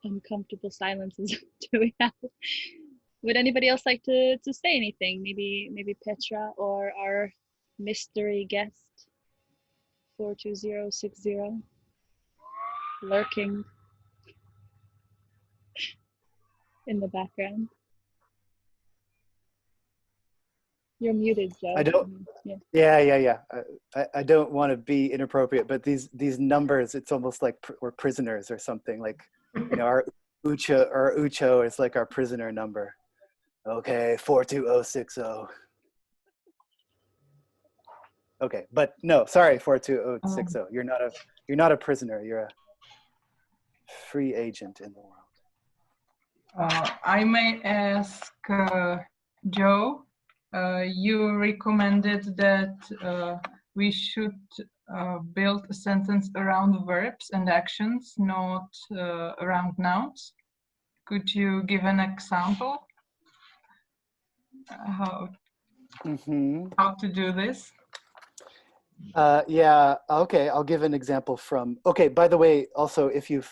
Uncomfortable silences do we have? Would anybody else like to say anything? Maybe Petra or our mystery guest 42060 lurking in the background. You're muted, Joe. I don't. Yeah. I don't want to be inappropriate, but these numbers, it's almost like we're prisoners or something. Like, our Ucho is like our prisoner number. Okay, 42060. Okay, but no, sorry, 42060. You're not a prisoner. You're a free agent in the world. I may ask Joe. You recommended that we should build a sentence around verbs and actions, not around nouns. Could you give an example how to do this? Yeah. Okay. I'll give an example from. Okay. By the way, also, if you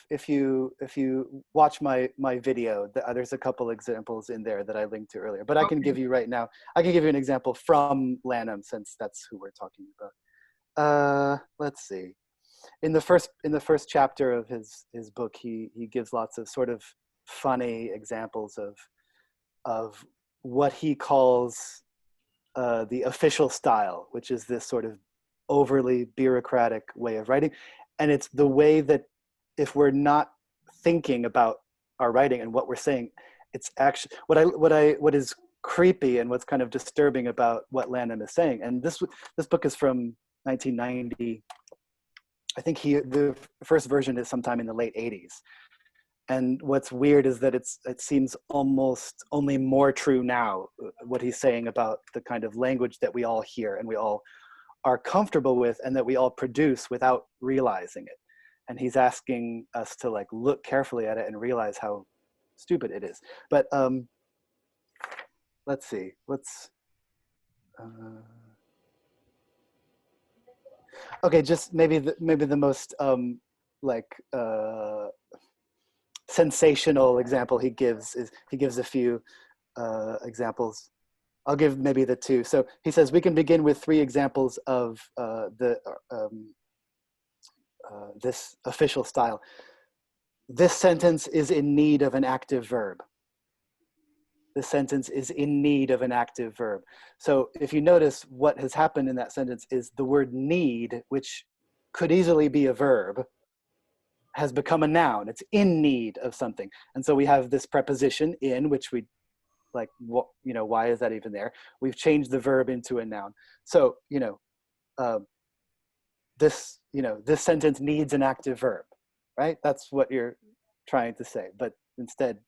watch my video, there's a couple examples in there that I linked to earlier. But I can give you right now. I can give you an example from Lennon, since that's who we're talking about. Let's see. In the first chapter of his book, he gives lots of sort of funny examples of what he calls the official style, which is this sort of overly bureaucratic way of writing. And it's the way that if we're not thinking about our writing and what we're saying, it's actually what is creepy and what's kind of disturbing about what Lennon is saying. And this book is from 1990. I think the first version is sometime in the late 80s. And what's weird is that it seems almost only more true now, what he's saying about the kind of language that we all hear and we all are comfortable with and that we all produce without realizing it. And he's asking us to like look carefully at it and realize how stupid it is. But let's see, okay, just maybe the most sensational example he gives a few examples. I'll give maybe the two. So he says, we can begin with 3 examples of this official style. This sentence is in need of an active verb. This sentence is in need of an active verb. So if you notice, what has happened in that sentence is the word need, which could easily be a verb, has become a noun. It's in need of something. And so we have this preposition in, which we like, what, why is that even there? We've changed the verb into a noun. So, this sentence needs an active verb, right? That's what you're trying to say. But instead,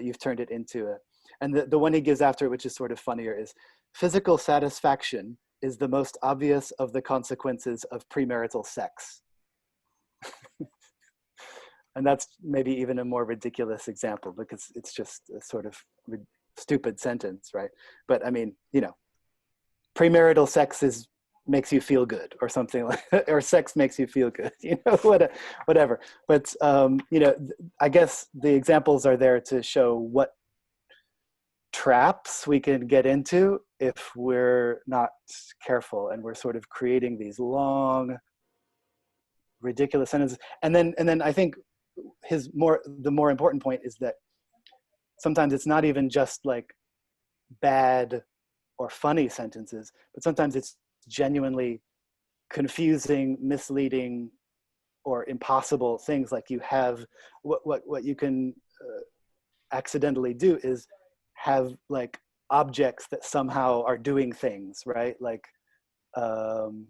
you've turned it into a, and the one he gives after, which is sort of funnier, is physical satisfaction is the most obvious of the consequences of premarital sex. And that's maybe even a more ridiculous example because it's just a sort of stupid sentence, right? But I mean, premarital sex makes you feel good or something like that, or sex makes you feel good, whatever. But, I guess the examples are there to show what traps we can get into if we're not careful and we're sort of creating these long, ridiculous sentences. And then I think the more important point is that sometimes it's not even just like bad or funny sentences, but sometimes it's genuinely confusing, misleading, or impossible things. Like you have what you can accidentally do is have like objects that somehow are doing things, right? Like I don't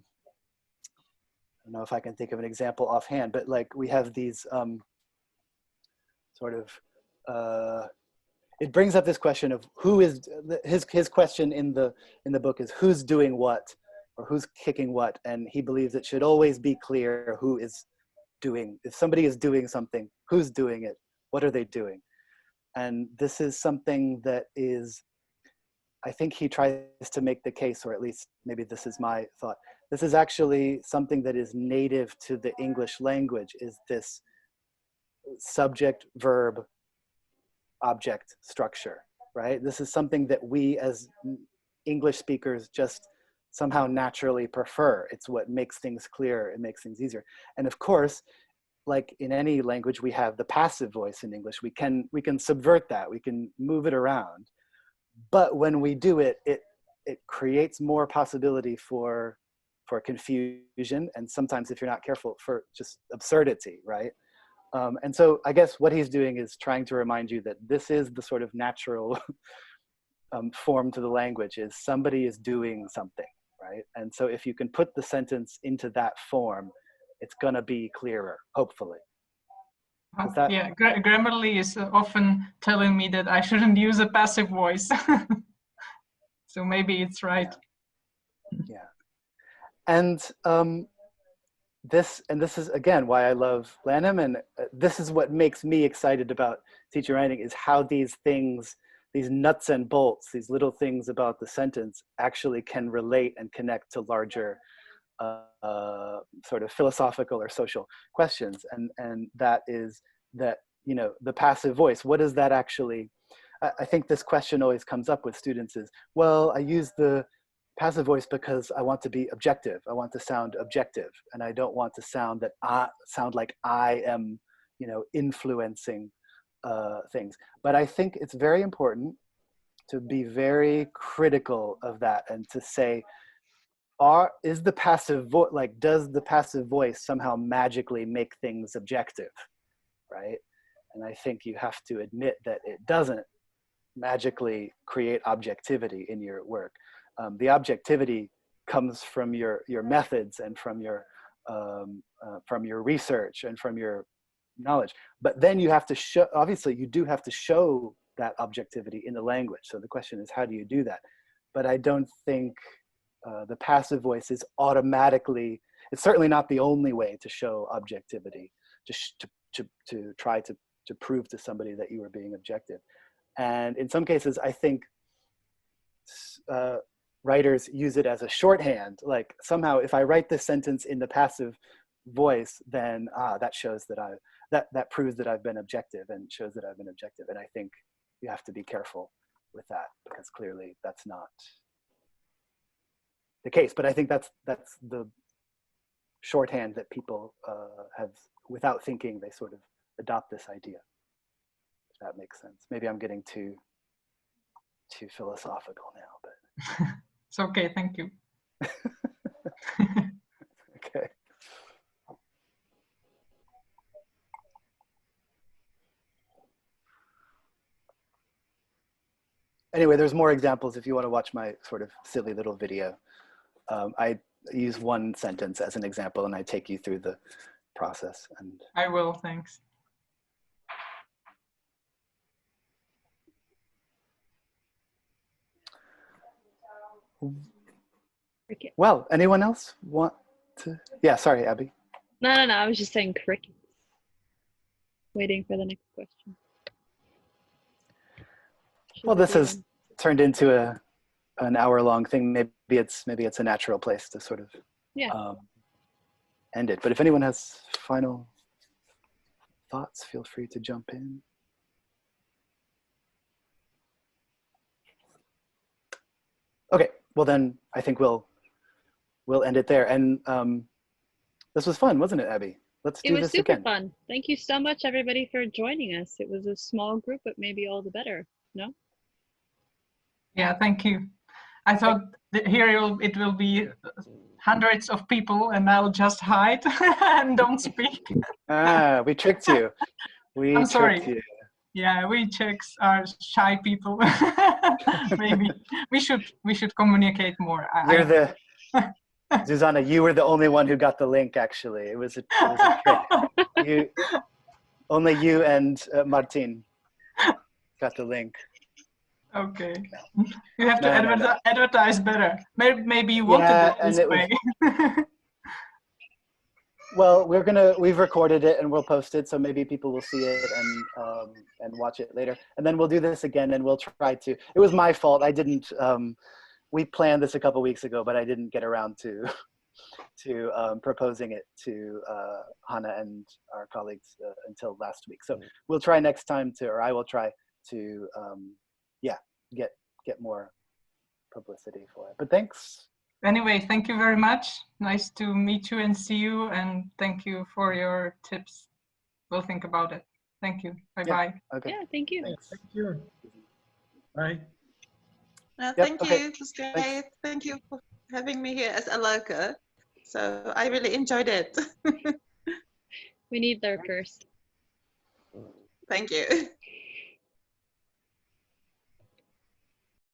know if I can think of an example offhand, but like we have these sort of it brings up this question of who is his question in the book is who's doing what or who's kicking what, and he believes it should always be clear who is doing. If somebody is doing something, who's doing it? What are they doing? And this is something that is, I think he tries to make the case, or at least maybe this is my thought. This is actually something that is native to the English language, is this subject, verb, object structure, right? This is something that we as English speakers just somehow naturally prefer. It's what makes things clear, it makes things easier. And of course, like in any language, we have the passive voice in English. We can subvert that, we can move it around. But when we do it, it creates more possibility for confusion, and sometimes, if you're not careful, for just absurdity, right? And so I guess what he's doing is trying to remind you that this is the sort of natural form to the language, is somebody is doing something, right? And so if you can put the sentence into that form, it's gonna be clearer, hopefully. Yeah, Grammarly is often telling me that I shouldn't use a passive voice. So maybe it's right. Yeah. And this is again why I love Lennon, and this is what makes me excited about teaching writing, is how these things, these nuts and bolts, these little things about the sentence actually can relate and connect to larger sort of philosophical or social questions. And that is that, you know, the passive voice, what does that actually, I think this question always comes up with students is, well, I use the passive voice because I want to be objective. I want to sound objective, and I don't want to sound like I am, you know, influencing things. But I think it's very important to be very critical of that and to say, is the passive voice, like, does the passive voice somehow magically make things objective, right? And I think you have to admit that it doesn't magically create objectivity in your work. The objectivity comes from your methods and from your research and from your knowledge. But then you have to show, obviously you do have to show that objectivity in the language. So the question is, how do you do that? But I don't think the passive voice is automatically, it's certainly not the only way to show objectivity, to try to prove to somebody that you are being objective. And in some cases, I think writers use it as a shorthand. Like, somehow if I write this sentence in the passive voice, then that shows that that proves that I've been objective and shows that I've been objective. And I think you have to be careful with that, because clearly that's not the case. But I think that's the shorthand that people have, without thinking, they sort of adopt this idea, if that makes sense. Maybe I'm getting too philosophical now, but It's okay, thank you. okay. Anyway, there's more examples if you want to watch my sort of silly little video. I use one sentence as an example, and I take you through the process. And I will, thanks. Well, anyone else want to? Yeah, sorry, Abby. No, I was just saying crickets. Waiting for the next question. Well, this has turned into an hour-long thing. Maybe it's a natural place to sort of end it. But if anyone has final thoughts, feel free to jump in. Okay, well then I think we'll end it there. And this was fun, wasn't it, Abby? Let's do this again. It was super fun. Thank you so much, everybody, for joining us. It was a small group, but maybe all the better. No? Yeah, thank you. I thought that here it will be hundreds of people, and I'll just hide and don't speak. We tricked you. I'm sorry. Yeah, we Czechs are shy people. Maybe we should communicate more. Zuzana, you were the only one who got the link. Actually, it was a trick. Only you and Martin got the link. Okay, you have to advertise better. Maybe you wanted it this way. Well, we've recorded it and we'll post it, so maybe people will see it and watch it later. And then we'll do this again, and we'll try to. It was my fault. I didn't. We planned this a couple weeks ago, but I didn't get around to proposing it to Hannah and our colleagues until last week. So we'll try next time or I will try to, get more publicity for it. But thanks. Anyway, thank you very much. Nice to meet you and see you, and thank you for your tips. We'll think about it. Thank you. Bye-bye. Okay. Yeah, thank you. Thanks. Thank you. Bye. Thank you. It was great. Thanks. Thank you for having me here as a lurker. So I really enjoyed it. We need lurkers. Thank you.